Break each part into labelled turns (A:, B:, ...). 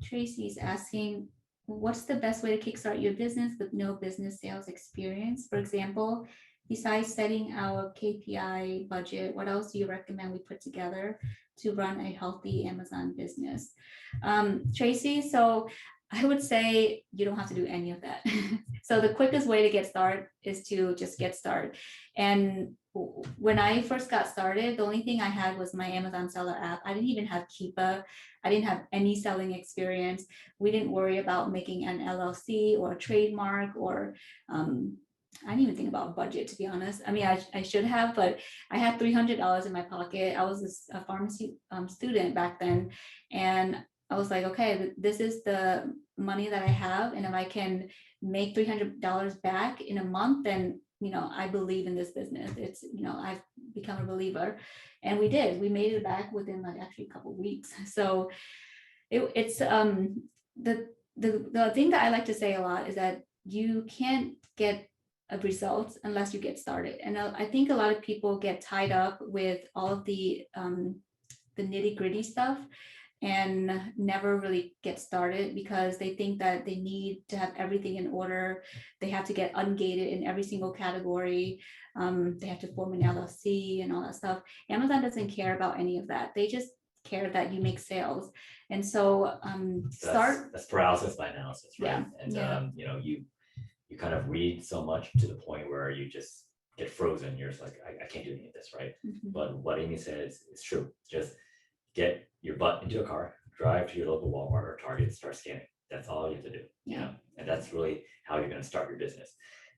A: Tracy is asking, what's the best way to kickstart your business with no business sales experience? For example, besides setting our KPI budget, what else do you recommend we put together to run a healthy Amazon business? Tracy, so I would say you don't have to do any of that. So the quickest way to get started is to just get started. And when I first got started, the only thing I had was my Amazon seller app. I didn't even have Keepa. I didn't have any selling experience. We didn't worry about making an LLC or a trademark, or I didn't even think about budget, to be honest. I mean, I should have, but I had $300 in my pocket. I was a pharmacy student back then. And I was like, okay, this is the money that I have. And if I can make $300 back in a month, then, I believe in this business. It's, I've become a believer. And we did. We made it back within like actually a couple of weeks. So it's the thing that I like to say a lot is that you can't get a result unless you get started. And I think a lot of people get tied up with all of the nitty gritty stuff and never really get started because they think that they need to have everything in order. They have to get ungated in every single category. They have to form an LLC and all that stuff. Amazon doesn't care about any of that. They just care that you make sales. And so
B: that's paralysis by analysis, right?
A: Yeah.
B: And you kind of read so much to the point where you just get frozen. You're just like, I can't do any of this, right?
A: Mm-hmm.
B: But what Amy says is true. Just get your butt into a car, drive to your local Walmart or Target, start scanning. That's all you have to do.
A: Yeah.
B: And that's really how you're going to start your business.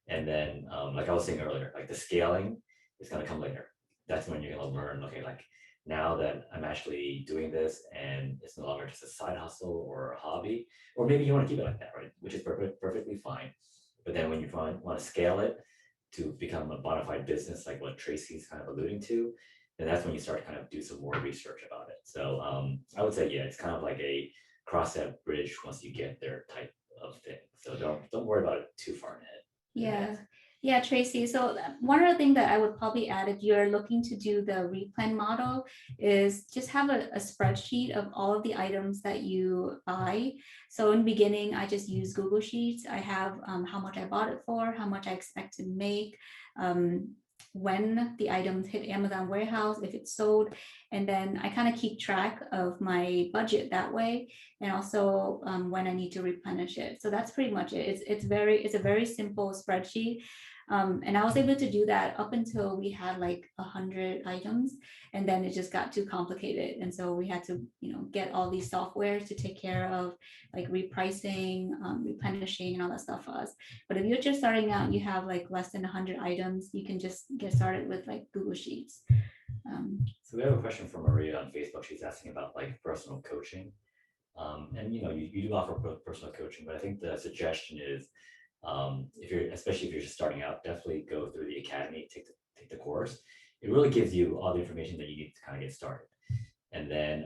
B: And then, like I was saying earlier, like the scaling is going to come later. That's when you're going to learn, okay, like now that I'm actually doing this and it's no longer just a side hustle or a hobby, or maybe you want to keep it like that, right? Which is perfectly fine. But then when you want to scale it to become a bona fide business, like what Tracy's kind of alluding to, then that's when you start to kind of do some more research about it. So I would say, yeah, it's kind of like a cross that bridge once you get there type of thing. So don't worry about it too far ahead.
A: Yeah, Tracy. So one of the things that I would probably add if you're looking to do the replan model is just have a spreadsheet of all of the items that you buy. So in the beginning, I just use Google Sheets. I have how much I bought it for, how much I expect to make, when the items hit Amazon warehouse, if it's sold, and then I kind of keep track of my budget that way, and also when I need to replenish it. So that's pretty much it. It's a very simple spreadsheet. And I was able to do that up until we had like 100 items, and then it just got too complicated. And so we had to, get all these softwares to take care of like repricing, replenishing and all that stuff for us. But if you're just starting out, you have like less than 100 items, you can just get started with like Google Sheets.
B: So we have a question from Maria on Facebook. She's asking about like personal coaching. And you do offer personal coaching, but I think the suggestion is, especially if you're just starting out, definitely go through the academy, take the course. It really gives you all the information that you need to kind of get started. And then,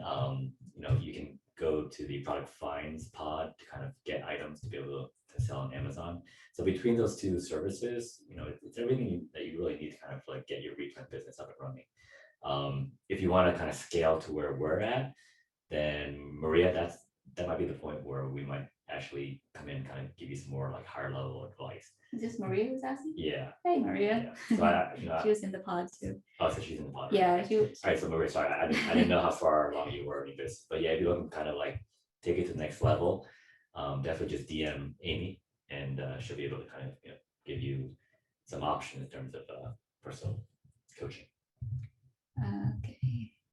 B: you can go to the product finds pod to kind of get items to be able to sell on Amazon. So between those two services, it's everything that you really need to kind of like get your replan business up and running. If you want to kind of scale to where we're at, then Maria, that might be the point where we might actually come in and kind of give you some more like higher level advice.
A: Is this Maria who's asking?
B: Yeah.
A: Hey, Maria.
B: Yeah. So
A: she was in the pod too.
B: Oh, so she's in the pod.
A: Yeah.
B: Right? All right. So Maria, sorry, I didn't know how far along you were in this, but yeah, if you're looking kind of like take it to the next level, definitely just DM Amy, and she'll be able to kind of give you some options in terms of personal